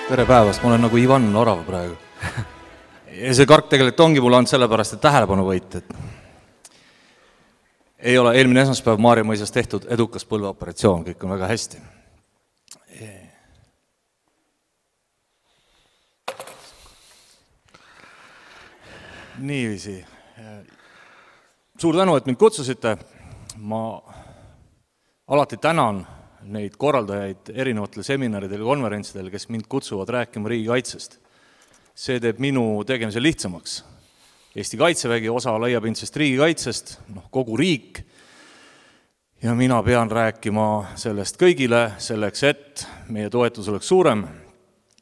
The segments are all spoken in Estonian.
Tere päevast, ma olen nagu Ivan Orav praegu. Ja see kark tegelikult ongi mulle olnud sellepärast, et tähelepanu võita. Ei ole eelmine esmaspäev Maarja mõisas tehtud edukas põlveoperatsioon, kõik on väga hästi. Niiviisi. Suur tänu, et mind kutsusite. Ma alati tänan neid korraldajaid erinevatel seminaridel ja konverentsidel, kes mind kutsuvad rääkima riigikaitsest. See teeb minu tegemise lihtsamaks. Eesti Kaitsevägi osa laiapindsest riigikaitsest, kogu riik, ja mina pean rääkima sellest kõigile selleks, et meie toetus oleks suurem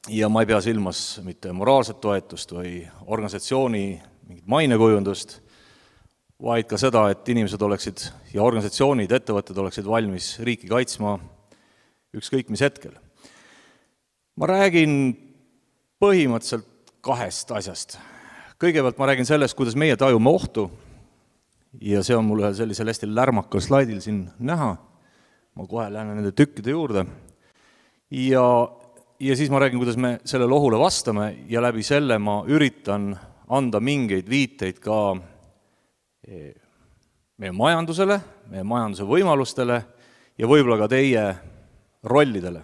ja ma ei pea silmas mitte moraalset toetust või organisatsiooni mingit mainekujundust, vaid ka seda, et inimesed oleksid ja organisatsioonid, ettevõtted oleksid valmis riiki kaitsma ükskõik mis hetkel. Ma räägin põhimõtteliselt kahest asjast. Kõigepealt ma räägin sellest, kuidas meie tajume ohtu, ja see on mul ühel sellisel hästi lärmakal slaidil siin näha. Ma kohe lähen nende tükkide juurde. Ja siis ma räägin, kuidas me sellele ohule vastame, ja läbi selle ma üritan anda mingeid viiteid ka meie majandusele, meie majanduse võimalustele ja võib-olla ka teie rollidele.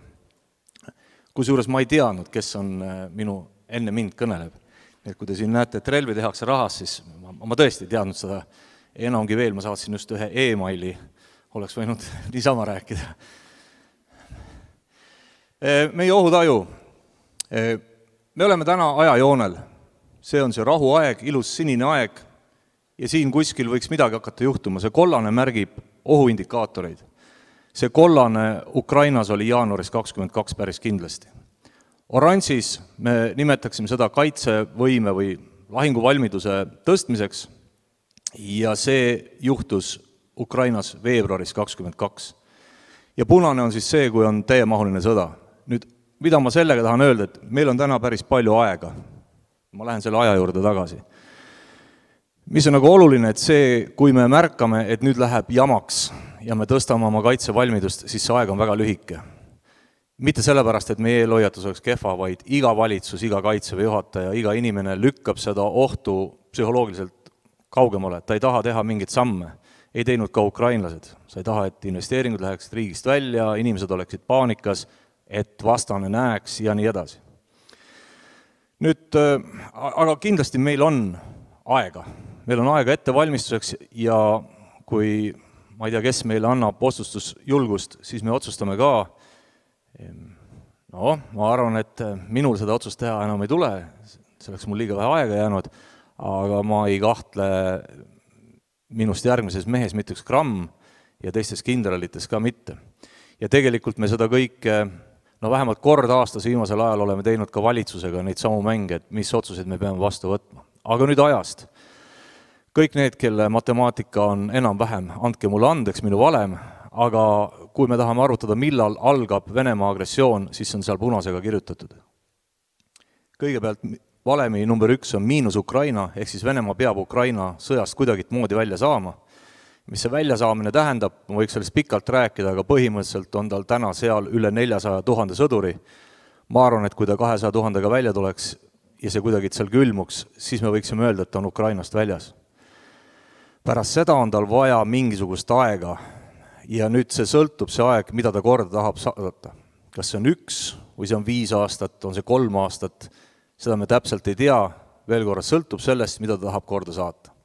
Kusjuures ma ei teadnud, kes on minu enne mind kõneleb. Et kui te siin näete, et relvi tehakse rahas, siis ma tõesti ei teadnud seda. Enamgi veel, ma saatsin just ühe e-maili, oleks võinud niisama rääkida. Meie ohutaju. Me oleme täna ajajoonel. See on see rahuaeg, ilus sinine aeg, ja siin kuskil võiks midagi hakata juhtuma. See kollane märgib ohuindikaatoreid. See kollane Ukrainas oli jaanuaris 22 päris kindlasti. Oranžis me nimetaksime seda kaitsevõime või lahinguvalmiduse tõstmiseks, ja see juhtus Ukrainas veebruaris 22. Ja punane on siis see, kui on täiemahuline sõda. Nüüd, mida ma sellega tahan öelda, et meil on täna päris palju aega. Ma lähen selle aja juurde tagasi. Mis on nagu oluline, et see, kui me märkame, et nüüd läheb jamaks ja me tõstame oma kaitsevalmidust, siis see aeg on väga lühike. Mitte sellepärast, et meie eelhoiatus oleks kehva, vaid iga valitsus, iga kaitseväe juhataja, iga inimene lükkab seda ohtu psühholoogiliselt kaugemale. Ta ei taha teha mingit samme. Ei teinud ka ukrainlased. Sa ei taha, et investeeringud läheksid riigist välja, inimesed oleksid paanikas, et vastane näeks ja nii edasi. Nüüd, aga kindlasti meil on aega. Meil on aega ettevalmistuseks, ja kui ma ei tea, kes meile annab otsustusjulgust, siis me otsustame ka. Ma arvan, et minul seda otsust teha enam ei tule, selleks mul liiga vähe aega jäänud, aga ma ei kahtle minust järgmises mehes mitte üks gramm ja teistes kindralites ka mitte. Ja tegelikult me seda kõike, vähemalt kord aastas viimasel ajal oleme teinud ka valitsusega neid samu mänge, et mis otsuseid me peame vastu võtma. Aga nüüd ajast. Kõik need, kelle matemaatika on enam-vähem, andke mulle andeks minu valem, aga kui me tahame arutada, millal algab Venemaa agressioon, siis on seal punasega kirjutatud. Kõigepealt valemi number 1 on miinus Ukraina, ehk siis Venemaa peab Ukraina sõjast kuidagit moodi välja saama. Mis see väljasaamine tähendab, ma võiks sellest pikalt rääkida, aga põhimõtteliselt on tal täna seal üle 400 000 sõduri. Ma arvan, et kui ta 200 000-ga välja tuleks ja see kuidagit seal külmuks, siis me võiksime öelda, et ta on Ukrainast väljas. Pärast seda on tal vaja mingisugust aega, ja nüüd see sõltub see aeg, mida ta korda tahab saadata. Kas see on 1 või see on 5 aastat, on see 3 aastat, seda me täpselt ei tea, veel korra sõltub sellest, mida ta tahab korda saata.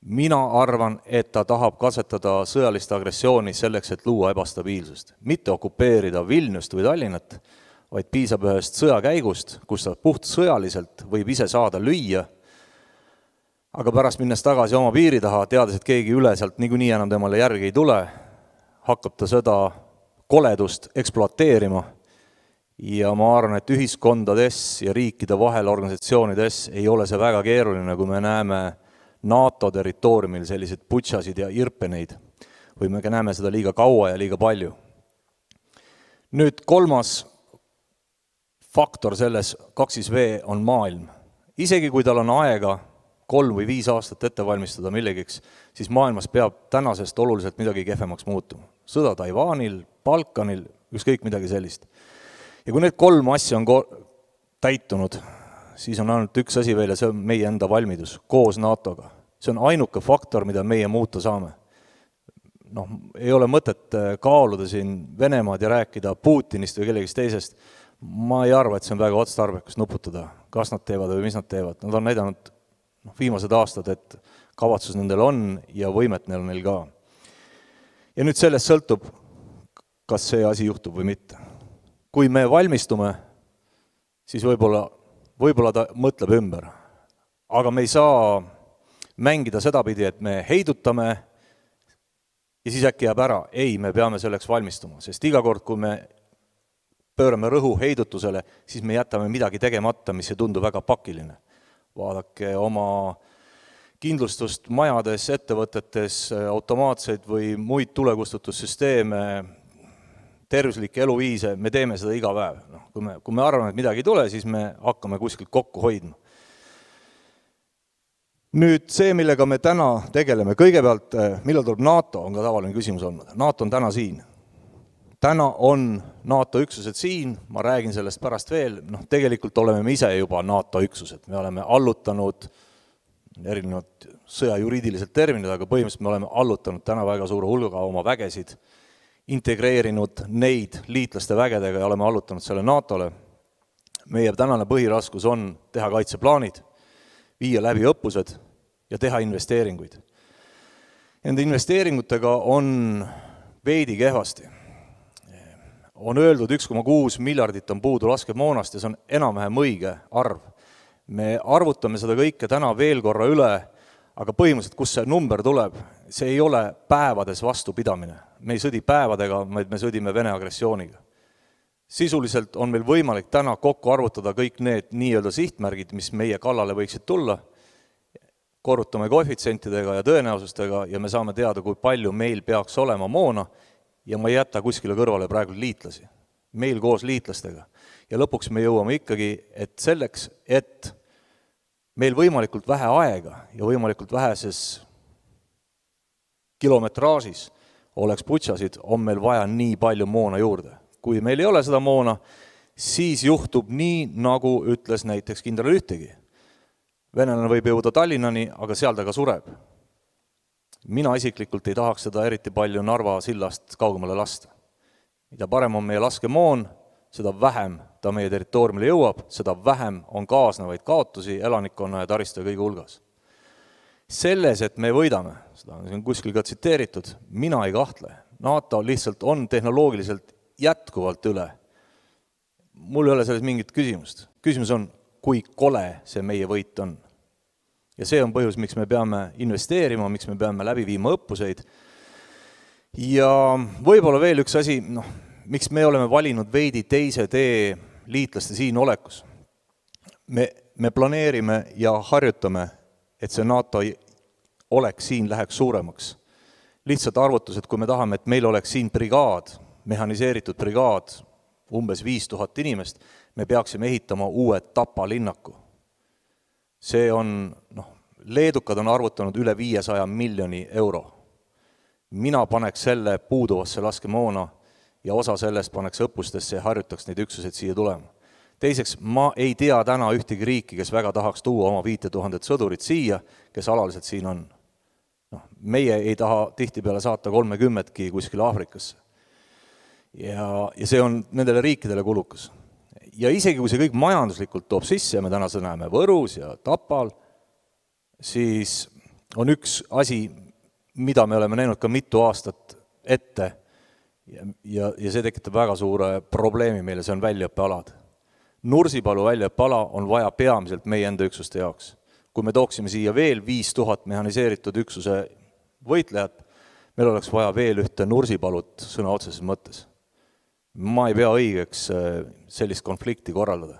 Mina arvan, et ta tahab katsetada sõjalist agressiooni selleks, et luua ebastabiilsust. Mitte okupeerida Vilniust või Tallinnat, vaid piisab ühest sõjakäigust, kus ta puht sõjaliselt võib ise saada lüüa, aga pärast minnes tagasi oma piiri taha, teades, et keegi üle sealt niikuinii enam temale järgi ei tule, hakkab ta seda koledust ekspluateerima, ja ma arvan, et ühiskondades ja riikide vahel organisatsioonides ei ole see väga keeruline, kui me näeme NATO territooriumil sellised putšasid ja irpeneid, või me näeme seda liiga kaua ja liiga palju. Nüüd 3. faktor selles 2V on maailm. Isegi kui tal on aega 3 või 5 aastat ette valmistada millegiks, siis maailmas peab tänasest oluliselt midagi kehvemaks muutuma. Sõda Taiwanil, Balkanil, ükskõik midagi sellist. Ja kui need 3 asja on täitunud, siis on ainult üks asi veel ja see on meie enda valmidus koos NATO-ga. See on ainuke faktor, mida meie muuta saame. Noh, ei ole mõtet kaaluda siin Venemaad ja rääkida Putinist või kellegist teisest. Ma ei arva, et see on väga otstarbekas nuputada, kas nad teevad või mis nad teevad. Nad on näidanud viimased aastad, et kavatsus nendel on ja võimet neil ka. Ja nüüd sellest sõltub, kas see asi juhtub või mitte. Kui me valmistume, siis võib-olla ta mõtleb ümber. Aga me ei saa mängida sedapidi, et me heidutame ja siis äkki jääb ära. Ei, me peame selleks valmistuma, sest iga kord, kui me pöörame rõhu heidutusele, siis me jätame midagi tegemata, mis ei tundu väga pakiline. Vaadake oma kindlustust majades, ettevõtetes, automaatseid või muid tulekustutussüsteeme, tervislikke eluviise, me teeme seda iga päev. Kui me arvame, et midagi ei tule, siis me hakkame kuskilt kokku hoidma. Nüüd see, millega me täna tegeleme, kõigepealt, millal tuleb NATO, on ka tavaline küsimus olnud. NATO on täna siin. Täna on NATO üksused siin, ma räägin sellest pärast veel, tegelikult oleme me ise juba NATO üksused. Me oleme allutanud, erinevad sõjajuriidilised terminid, aga põhimõtteliselt me oleme allutanud täna väga suure hulga oma vägesid, integreerinud neid liitlaste vägedega ja oleme allutanud selle NATO-le. Meie tänane põhiraskus on teha kaitseplaanid, viia läbi õppused ja teha investeeringuid. Nende investeeringutega on veidi kehvasti. On öeldud 1,6 miljardit on puudu laskemoonast ja see on enam-vähem õige arv. Me arvutame seda kõike täna veel korra üle, aga põhimõtteliselt, kus see number tuleb, see ei ole päevades vastupidamine. Me ei sõdi päevadega, vaid me sõdime Vene agressiooniga. Sisuliselt on meil võimalik täna kokku arvutada kõik need nii-öelda sihtmärgid, mis meie kallale võiksid tulla, korrutame koefitsientidega ja tõenäosustega ja me saame teada, kui palju meil peaks olema moona ja ma ei jäta kuskile kõrvale praegu liitlasi. Meil koos liitlastega. Ja lõpuks me jõuame ikkagi, et selleks, et meil võimalikult vähe aega ja võimalikult väheses kilometraažis oleks putšasid, on meil vaja nii palju moona juurde. Kui meil ei ole seda moona, siis juhtub nii, nagu ütles näiteks kindral Ühtegi. Venelane võib jõuda Tallinnani, aga seal ta ka sureb. Mina isiklikult ei tahaks seda eriti palju Narva sillast kaugemale lasta. Mida parem on meie laskemoon, seda vähem ta meie territooriumile jõuab, seda vähem on kaasnevaid kaotusi elanikkonna ja taristu ja kõige hulgas. Selles, et me võidame, seda on kuskil ka tsiteeritud, mina ei kahtle. NATO lihtsalt on tehnoloogiliselt jätkuvalt üle. Mul ei ole selles mingit küsimust. Küsimus on, kui kole see meie võit on. Ja see on põhjus, miks me peame investeerima, miks me peame läbi viima õppuseid. Ja võib-olla veel üks asi, miks me oleme valinud veidi teise tee liitlaste siin olekus. Me planeerime ja harjutame, et see NATO oleks siin, läheks suuremaks. Lihtsalt arvutus, et kui me tahame, et meil oleks siin brigaad, mehaniseeritud brigaad, umbes 5000 inimest, me peaksime ehitama uue Tapa linnaku. See on, leedukad on arvutanud üle 500 miljoni euro. Mina paneks selle puuduvasse laskemoona ja osa sellest paneks õppustesse ja harjutaks neid üksused siia tulema. Teiseks, ma ei tea täna ühtegi riiki, kes väga tahaks tuua oma 5000 sõdurit siia, kes alaliselt siin on. Meie ei taha tihtipeale saata 30-ki kuskile Aafrikasse. Ja see on nendele riikidele kulukas. Ja isegi kui see kõik majanduslikult toob sisse ja me täna seda näeme Võrus ja Tapal, siis on üks asi, mida me oleme näinud ka mitu aastat ette ja see tekitab väga suure probleemi meile, see on väljaõppealad. Nursipalu väljaõppeala on vaja peamiselt meie enda üksuste jaoks. Kui me tooksime siia veel 5000 mehaniseeritud üksuse võitlejat, meil oleks vaja veel ühte Nursipalut sõna otseses mõttes. Ma ei pea õigeks sellist konflikti korraldada.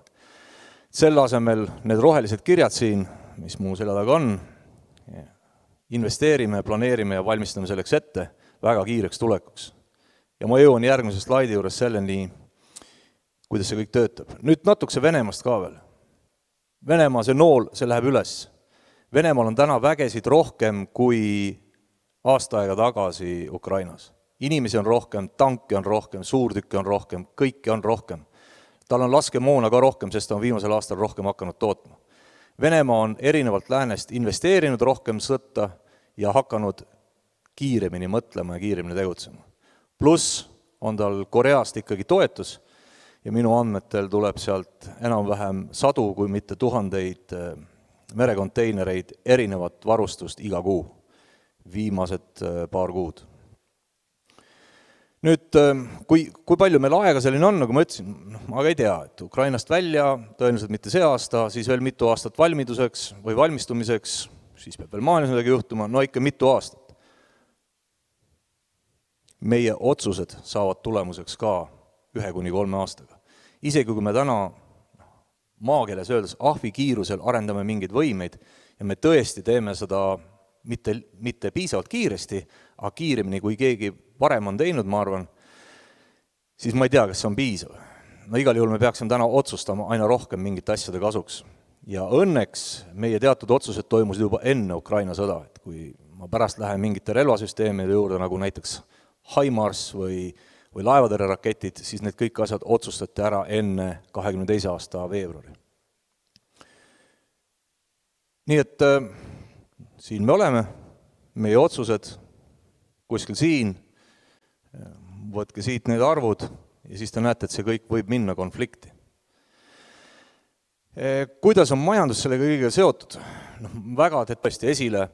Selle asemel need rohelised kirjad siin, mis muu selja taga on, investeerime, planeerime ja valmistame selleks ette väga kiireks tulekuks. Ja ma jõuan järgmise slaidi juures selleni, kuidas see kõik töötab. Nüüd natukese Venemaast ka veel. Venemaa, see nool, see läheb üles. Venemaal on täna vägesid rohkem kui aasta aega tagasi Ukrainas. Inimesi on rohkem, tanke on rohkem, suurtükke on rohkem, kõike on rohkem. tal on laskemoona ka rohkem, sest ta on viimasel aastal rohkem hakanud tootma. Venemaa on erinevalt läänest investeerinud rohkem sõtta ja hakanud kiiremini mõtlema ja kiiremini tegutsema. Pluss on tal Koreast ikkagi toetus ja minu andmetel tuleb sealt enam-vähem sadu, kui mitte tuhandeid merekonteinereid erinevat varustust iga kuu, viimased paar kuud. Nüüd, kui palju meil aega selline on, nagu ma ütlesin, ma ei tea, et Ukrainast välja, tõenäoliselt mitte see aasta, siis veel mitu aastat valmiduseks või valmistumiseks, siis peab veel maailmas midagi juhtuma, no ikka mitu aastat. Meie otsused saavad tulemuseks ka 1-3 aastaga. Isegi kui me täna maakeeles öeldes ahvi kiirusel arendame mingeid võimeid ja me tõesti teeme seda mitte piisavalt kiiresti, aga kiiremini kui keegi varem on teinud, ma arvan, siis ma ei tea, kas see on piisav. No igal juhul me peaksime täna otsustama aina rohkem mingite asjade kasuks. Ja õnneks meie teatud otsused toimusid juba enne Ukraina sõda, et kui ma pärast lähen mingite relvasüsteemide juurde, nagu näiteks HIMARS või laevatõrjeraketid, siis need kõik asjad otsustati ära enne 22. aasta veebruari. Nii et siin me oleme, meie otsused kuskil siin, võtke siit need arvud ja siis te näete, et see kõik võib minna konflikti. Kuidas on majandus sellega kõigega seotud? Väga tõesti esile,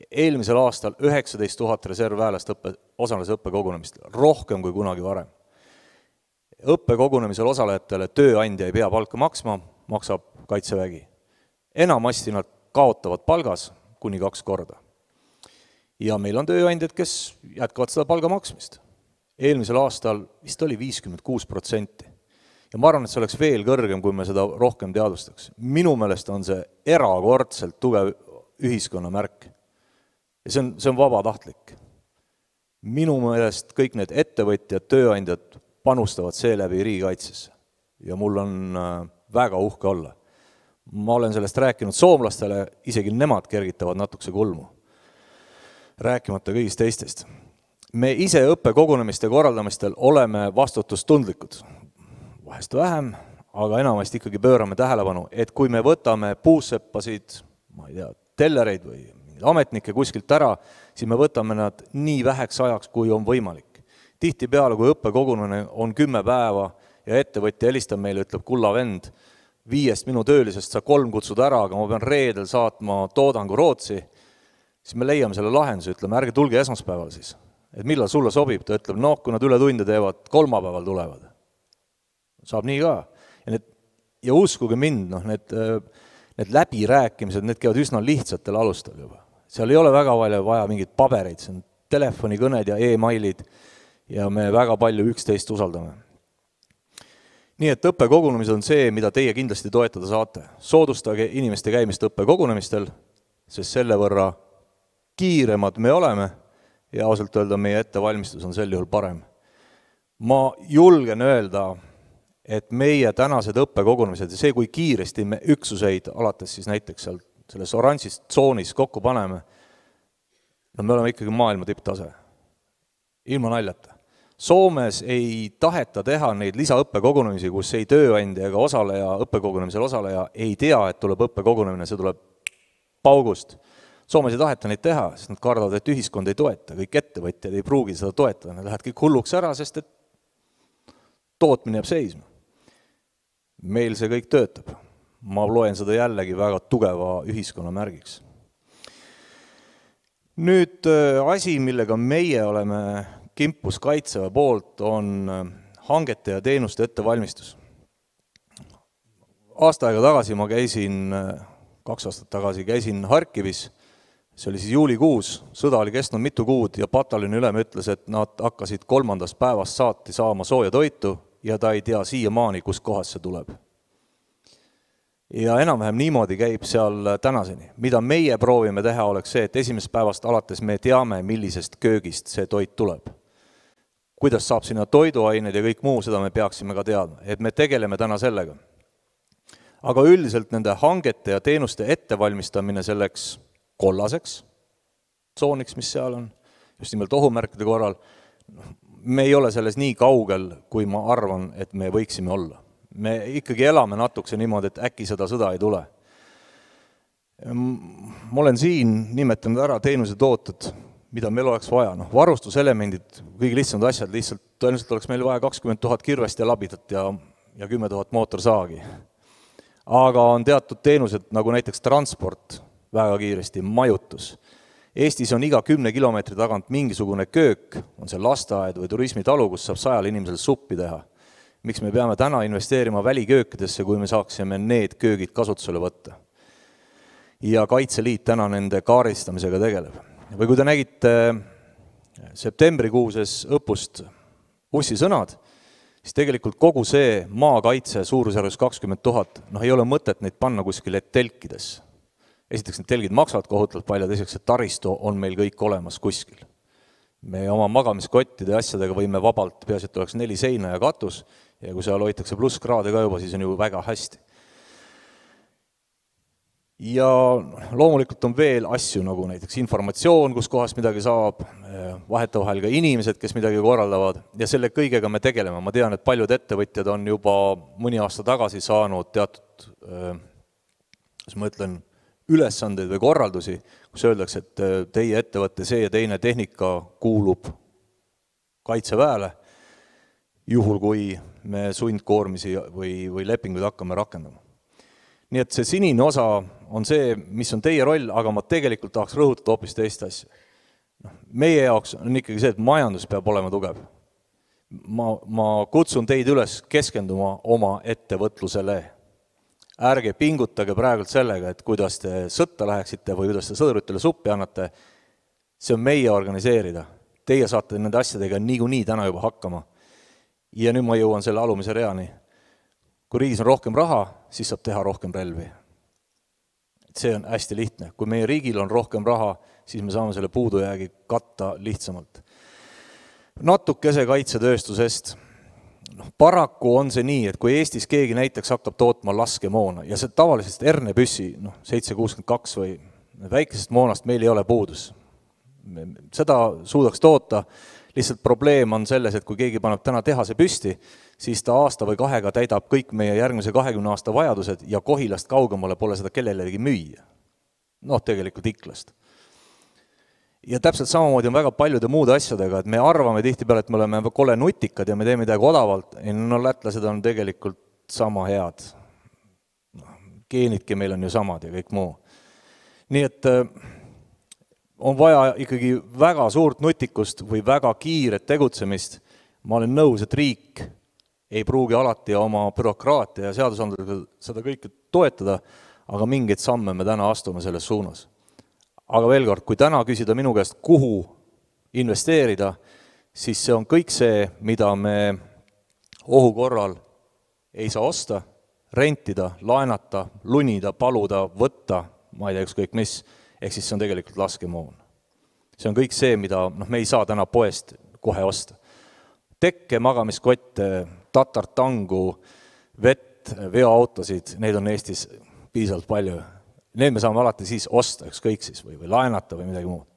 eelmisel aastal 19 000 reservväelast osales õppekogunemistel, rohkem kui kunagi varem. Õppekogunemisel osalejatele tööandja ei pea palka maksma, maksab Kaitsevägi. Enamasti nad kaotavad palgas kuni 2 korda. Ja meil on tööandjad, kes jätkavad seda palga maksmist. Eelmisel aastal vist oli 56%. Ja ma arvan, et see oleks veel kõrgem, kui me seda rohkem teadvustaks. Minu meelest on see erakordselt tugev ühiskonna märk. Ja see on vabatahtlik. Minu meelest kõik need ettevõtjad, tööandjad panustavad seeläbi riigikaitsesse. Ja mul on väga uhke olla. Ma olen sellest rääkinud soomlastele, isegi nemad kergitavad natukese kulmu. Rääkimata kõigist teistest. Me ise õppekogunemiste korraldamistel oleme vastutustundlikud. Vahest vähem, aga enamasti ikkagi pöörame tähelepanu, et kui me võtame puusseppasid, ma ei tea, tellereid või ametnikke kuskilt ära, siis me võtame nad nii väheks ajaks, kui on võimalik. Tihtipeale, kui õppekogunemine on 10 päeva ja ettevõtja helistab meile, ütleb kulla vend, 5 minu töölisest sa 3 kutsud ära, aga ma pean reedel saatma toodangu Rootsi, siis me leiame selle lahenduse, ütleme, ärge tulge esmaspäeval siis. Et millal sulle sobib, ta ütleb, no kui nad üle tunde teevad, 3 päeval tulevad. Saab nii ka. Ja uskuge mind, need läbirääkimised, need käivad üsna lihtsatel alustel juba. Seal ei ole väga vaja mingeid pabereid, see on telefonikõned ja e-mailid ja me väga palju üksteist usaldame. Nii et õppekogunemised on see, mida teie kindlasti toetada saate. Soodustage inimeste käimist õppekogunemistel, sest selle võrra kiiremad me oleme ja ausalt öelda meie ettevalmistus on sel juhul parem. Ma julgen öelda, et meie tänased õppekogunemised ja see, kui kiiresti me üksuseid alates siis näiteks selles oranžist tsoonis kokku paneme, me oleme ikkagi maailma tipptase. Ilma naljata. Soomes ei taheta teha neid lisaõppekogunemisi, kus ei tööandja ega osaleja, õppekogunemisel osaleja ei tea, et tuleb õppekogunemine, see tuleb paugust. Soomes ei taheta neid teha, sest nad kardavad, et ühiskond ei toeta, kõik ettevõtjad ei pruugi seda toetada, nad lähevad kõik hulluks ära, sest et tootmine jääb seisma. Meil see kõik töötab. Ma loen seda jällegi väga tugeva ühiskonna märgiks. Nüüd asi, millega meie oleme kimpus Kaitseväe poolt, on hangete ja teenuste ettevalmistus. Aasta aega tagasi ma käisin, 2 aastat tagasi käisin Harkivis, see oli siis juulikuus, sõda oli kestnud mitu kuud ja pataljoni ülem ütles, et nad hakkasid 3. päevast saati saama sooja toitu ja ta ei tea siiamaani, kus kohas see tuleb. Ja enam-vähem niimoodi käib seal tänaseni. Mida meie proovime teha oleks see, et esimesest päevast alates me teame, millisest köögist see toit tuleb. Kuidas saab sinna toiduained ja kõik muu, seda me peaksime ka teadma, et me tegeleme täna sellega. Aga üldiselt nende hangete ja teenuste ettevalmistamine selleks kollaseks tsooniks, mis seal on, just nimelt ohumärkide korral, me ei ole selles nii kaugel, kui ma arvan, et me võiksime olla. Me ikkagi elame natukese niimoodi, et äkki seda sõda ei tule. Ma olen siin nimetanud ära teenusetooted, mida meil oleks vaja. Varustuselemendid, kõige lihtsamad asjad, lihtsalt tõenäoliselt oleks meil vaja 20 000 kirvest ja labidat ja 10 000 mootorsaagi. Aga on teatud teenused, nagu näiteks transport väga kiiresti, majutus. Eestis on iga 10 kilomeetri tagant mingisugune köök, on see lasteaed või turismitalu, kus saab 100 inimesel suppi teha. Miks me peame täna investeerima väliköökidesse, kui me saaksime need köögid kasutusele võtta? Ja Kaitseliit täna nende kaardistamisega tegeleb. Või kui te nägite septembrikuuses õppust Ussi sõnad, siis tegelikult kogu see maakaitse suurusjärgus 20 000, ei ole mõtet neid panna kuskile telkides. Esiteks, need telgid maksavad kohutavalt palju, teiseks, et taristu on meil kõik olemas kuskil. Me oma magamiskottide asjadega võime vabalt, peaasi, et oleks 4 seina ja katus, ja kui seal hoitakse plusskraade ka juba, siis on ju väga hästi. Ja loomulikult on veel asju, nagu näiteks informatsioon, kus kohast midagi saab, vahetevahel ka inimesed, kes midagi korraldavad, ja selle kõigega me tegeleme. Ma tean, et paljud ettevõtjad on juba mõni aasta tagasi saanud teatud, ma ütlen, ülesandeid või korraldusi, kus öeldakse, et teie ettevõtte see ja teine tehnika kuulub Kaitseväele, juhul kui me sundkoormisi või lepinguid hakkame rakendama. Nii et see sinine osa on see, mis on teie roll, aga ma tegelikult tahaks rõhutada hoopis teist asja. Meie jaoks on ikkagi see, et majandus peab olema tugev. Ma kutsun teid üles keskenduma oma ettevõtlusele. Ärge pingutage praegult sellega, et kuidas te sõtta läheksite või kuidas te sõduritele suppi annate, see on meie organiseerida. Teie saate nende asjadega niikuinii täna juba hakkama. Ja nüüd ma jõuan selle alumise reani. Kui riigis on rohkem raha, siis saab teha rohkem relvi. See on hästi lihtne. Kui meie riigil on rohkem raha, siis me saame selle puudujäägi katta lihtsamalt. Natukese kaitsetööstusest. Paraku on see nii, et kui Eestis keegi näiteks hakkab tootma laskemoona ja see tavalisest Erne-püssi 762 või väikesest moonast meil ei ole puudus. Seda suudaks toota, lihtsalt probleem on selles, et kui keegi paneb täna tehase püsti, siis ta aasta või 2 täidab kõik meie järgmise 20 aasta vajadused ja Kohilast kaugemale pole seda kellelegi müüa. Tegelikult Iklast. Ja täpselt samamoodi on väga paljude muude asjadega, et me arvame tihtipeale, et me oleme kole nutikad ja me teeme midagi odavalt. Lätlased on tegelikult sama head. Geenidki meil on ju samad ja kõik muu. Nii et on vaja ikkagi väga suurt nutikust või väga kiiret tegutsemist. Ma olen nõus, et riik ei pruugi alati oma bürokraatia ja seadusandlusega seda kõike toetada, aga mingeid samme me täna astume selles suunas. Aga veel kord, kui täna küsida minu käest, kuhu investeerida, siis see on kõik see, mida me ohu korral ei saa osta, rentida, laenata, lunida, paluda, võtta, ma ei tea, ükskõik mis, ehk siis see on tegelikult laskemoon. See on kõik see, mida me ei saa täna poest kohe osta. Tekke, magamiskotte, tatartangu, vett, veoautosid, neid on Eestis piisavalt palju. Need me saame alati siis osta, ükskõik siis, või laenata või midagi muud.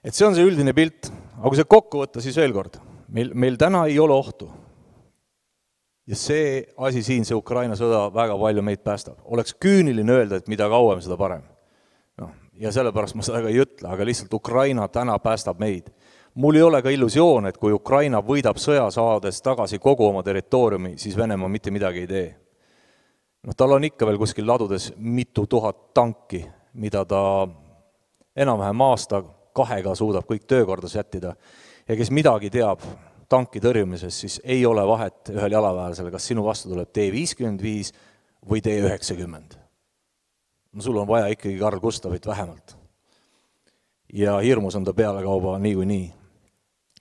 Et see on see üldine pilt, aga kui see kokku võtta, siis veel kord, meil täna ei ole ohtu. Ja see asi siin, see Ukraina sõda väga palju meid päästab. Oleks küüniline öelda, et mida kauem, seda parem. Ja sellepärast ma seda ka ei ütle, aga lihtsalt Ukraina täna päästab meid. Mul ei ole ka illusioon, et kui Ukraina võidab sõja saades tagasi kogu oma territooriumi, siis Venemaa mitte midagi ei tee. Tal on ikka veel kuskil ladudes mitu tuhat tanki, mida ta enam-vähem aasta 2 suudab kõik töökorda sättida. Ja kes midagi teab tanki tõrjumises, siis ei ole vahet ühel jalaväelasel, kas sinu vastu tuleb T-55 või T-90. Sul on vaja ikkagi Karl Gustavit vähemalt. Ja hirmus on ta pealekauba nii.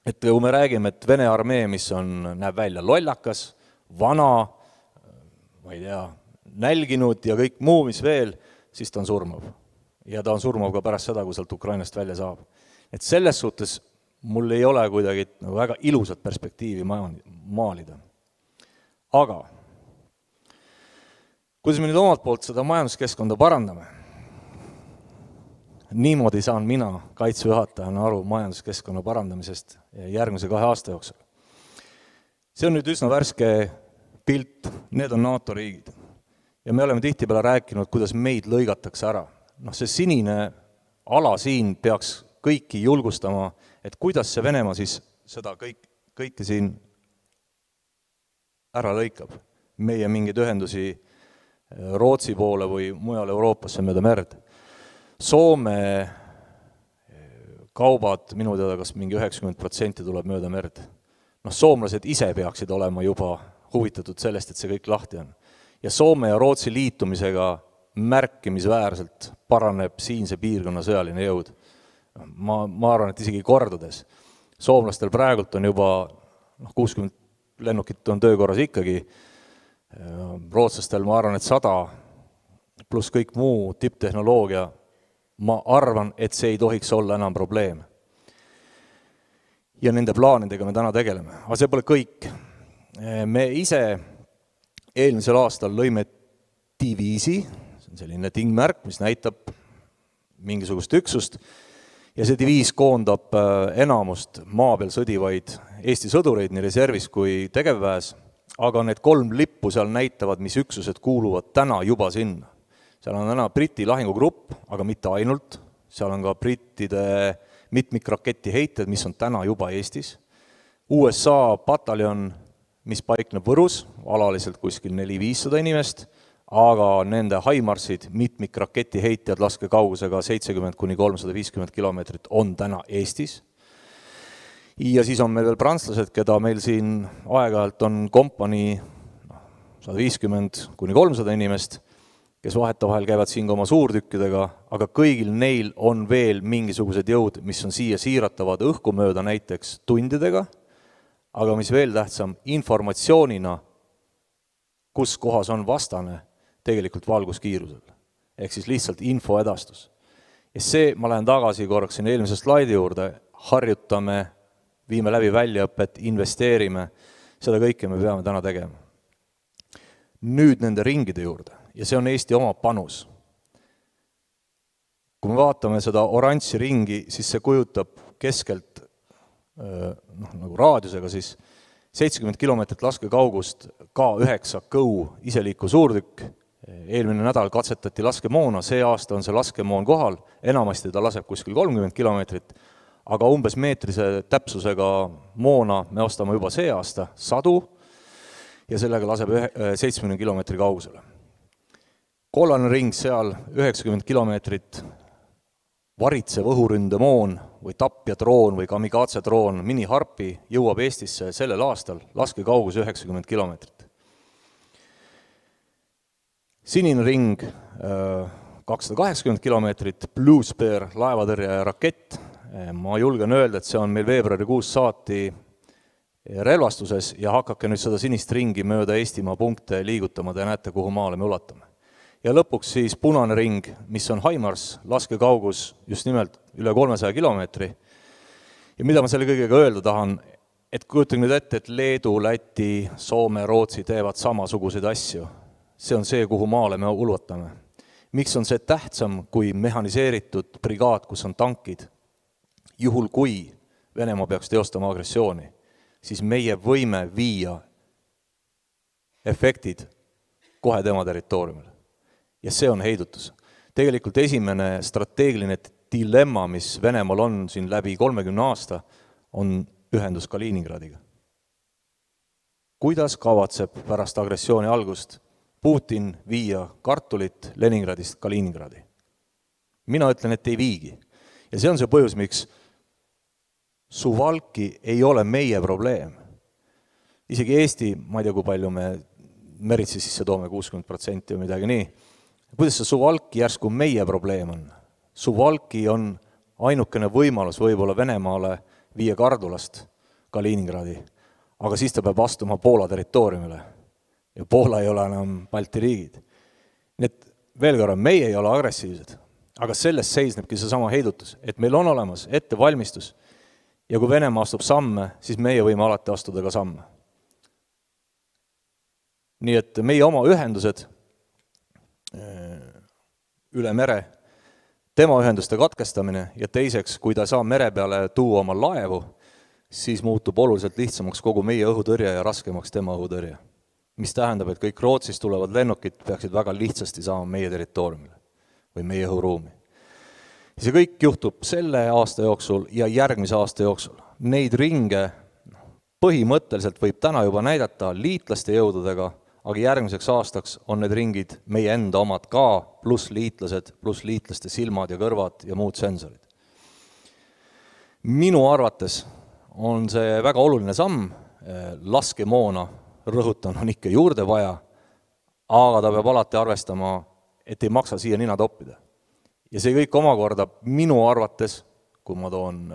Et kui me räägime, et Vene armee, mis näeb välja lollakas, vana, ma ei tea, nälginud ja kõik muu, mis veel, siis ta on surmav. Ja ta on surmav ka pärast seda, kui sealt Ukrainast välja saab. Et selles suhtes mul ei ole kuidagi väga ilusat perspektiivi maalida. Aga kuidas me nüüd omalt poolt seda majanduskeskkonda parandame? Niimoodi saan mina kaitsejuhatajana aru majanduskeskkonna parandamisest järgmise 2 aasta jooksul. See on nüüd üsna värske pilt, need on NATO riigid. Ja me oleme tihtipeale rääkinud, kuidas meid lõigatakse ära. See sinine ala siin peaks kõiki julgustama, et kuidas see Venemaa siis seda kõike siin ära lõikab. Meie mingeid ühendusi Rootsi poole või mujal Euroopasse mööda merd. Soome kaubad minu teada kas mingi 90% tuleb mööda merd. Soomlased ise peaksid olema juba huvitatud sellest, et see kõik lahti on. Ja Soome ja Rootsi liitumisega märkimisväärselt paraneb siinse piirkonna sõjaline jõud. Ma arvan, et isegi kordades. Soomlastel praegult on juba 60 lennukit on töökorras ikkagi. Rootslastel ma arvan, et 100 pluss kõik muu tipptehnoloogia. Ma arvan, et see ei tohiks olla enam probleem. Ja nende plaanidega me täna tegeleme. Aga see pole kõik. Me ise eelmisel aastal lõime diviisi, see on selline tingmärk, mis näitab mingisugust üksust, ja see diviis koondab enamust maa peal sõdivaid Eesti sõdureid nii reservis kui tegevväes, aga need 3 lippu seal näitavad, mis üksused kuuluvad täna juba sinna. Seal on täna Briti lahingugrupp, aga mitte ainult. Seal on ka brittide mitmikraketiheited, mis on täna juba Eestis. USA pataljon, mis paikneb Võrus, alaliselt kuskil 400-500 inimest, aga nende HIMARSid, mitmikraketiheitjad laskekaugusega 70–350 kilomeetrit on täna Eestis. Ja siis on meil veel prantslased, keda meil siin aeg-ajalt on kompanii 150–300 inimest, kes vahetavahel käivad siin oma suurtükkidega, aga kõigil neil on veel mingisugused jõud, mis on siia siiratavad õhku mööda näiteks tundidega, aga mis veel tähtsam, informatsioonina, kus kohas on vastane, tegelikult valguskiirusel. Ehk siis lihtsalt infoedastus. Ja see, ma lähen tagasi korraks siin eelmise slaidi juurde, harjutame, viime läbi väljaõpet, investeerime, seda kõike me peame täna tegema. Nüüd nende ringide juurde, ja see on Eesti oma panus. Kui me vaatame seda oranži ringi, siis see kujutab keskelt nagu raadiusega siis 70 kilomeetrit laskekaugust K9 kõu iseliiku suurtükk. Eelmine nädal katsetati laskemoona, see aasta on see laskemoon kohal, enamasti ta laseb kuskil 30 kilomeetrit, aga umbes meetrise täpsusega moona me ostame juba see aasta 100 ja sellega laseb 70 kilomeetri kaugusele. Kollane ring seal 90 kilomeetrit varitsev õhuründemoon või tapjatroon või kamikaatsetroon mini-harpi jõuab Eestisse sellel aastal laskekaugus 90 kilomeetrit. Sinine ring 280 kilomeetrit, Blue Spear laevatõrje ja rakett. Ma julgen öelda, et see on meil veebruarikuus saati relvastuses ja hakake nüüd seda sinist ringi mööda Eestimaa punkte liigutama, te näete, kuhu maale me ulatame. Ja lõpuks siis punane ring, mis on HIMARS, laskekaugus just nimelt üle 300 kilomeetri. Ja mida ma selle kõigega öelda tahan, et kujutage nüüd ette, et Leedu, Läti, Soome, Rootsi teevad samasuguseid asju. See on see, kuhu maale me ulatame. Miks on see tähtsam kui mehaniseeritud brigaad, kus on tankid? Juhul kui Venemaa peaks teostama agressiooni, siis meie võime viia efektid kohe tema territooriumile. Ja see on heidutus. Tegelikult esimene strateegiline dilemma, mis Venemaal on siin läbi 30 aasta, on ühendus Kaliningradiga. Kuidas kavatseb pärast agressiooni algust Putin viia kartulit Leningradist Kaliningradi? Mina ütlen, et ei viigi. Ja see on see põhjus, miks Suwalki ei ole meie probleem. Isegi Eesti, ma ei tea, kui palju me meritsi sisse toome 60% või midagi nii. Kuidas see Suwalki järsku meie probleem on? Suwalki on ainukene võimalus võib-olla Venemaale viia Kardulast Kaliningradi, aga siis ta peab astuma Poola territooriumile. Ja Poola ei ole enam Balti riigid. Nii et veel korra, meie ei ole agressiivsed, aga selles seisnebki see sama heidutus, et meil on olemas ettevalmistus ja kui Venemaa astub samme, siis meie võime alati astuda ka samme. Nii et meie oma ühendused üle mere, tema ühenduste katkestamine ja teiseks, kui ta saab mere peale tuua oma laevu, siis muutub oluliselt lihtsamaks kogu meie õhutõrje ja raskemaks tema õhutõrje. mis tähendab, et kõik Rootsist tulevad lennukid peaksid väga lihtsasti saama meie territooriumile või meie õhuruumi. Ja see kõik juhtub selle aasta jooksul ja järgmise aasta jooksul. Neid ringe põhimõtteliselt võib täna juba näidata liitlaste jõududega, aga järgmiseks aastaks on need ringid meie enda omad ka, pluss liitlased, pluss liitlaste silmad ja kõrvad ja muud sensorid. Minu arvates on see väga oluline samm, laskemoona, rõhutan, on ikka juurde vaja, aga ta peab alati arvestama, et ei maksa siia nina toppida. Ja see kõik omakorda minu arvates, kui ma toon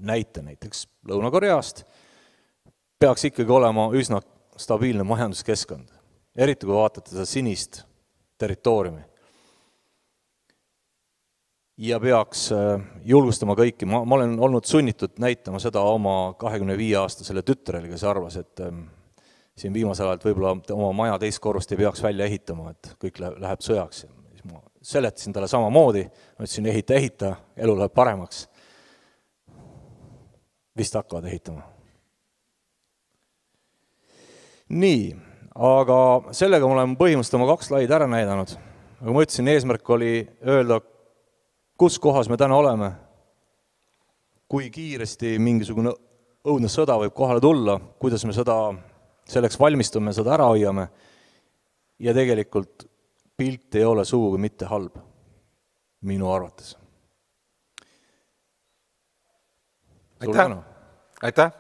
näite näiteks Lõuna-Koreast, peaks ikkagi olema üsna stabiilne majanduskeskkond, eriti kui vaatate seda sinist territooriumi. Ja peaks julgustama kõiki. Ma olen olnud sunnitud näitama seda oma 25-aastasele tütrele, kes arvas, et siin viimasel ajal võib-olla oma maja teist korrust ei peaks välja ehitama, et kõik läheb sõjaks. Ma seletasin talle samamoodi, ma ütlesin ehita, elu läheb paremaks. Vist hakkavad ehitama. Nii, aga sellega me oleme põhimõtteliselt oma 2 slaidi ära näidanud. Aga ma ütlesin, eesmärk oli öelda, kus kohas me täna oleme, kui kiiresti mingisugune õudne sõda võib kohale tulla, kuidas me selleks valmistume, seda ära hoiame ja tegelikult pilt ei ole sugugi mitte halb, minu arvates. Aitäh!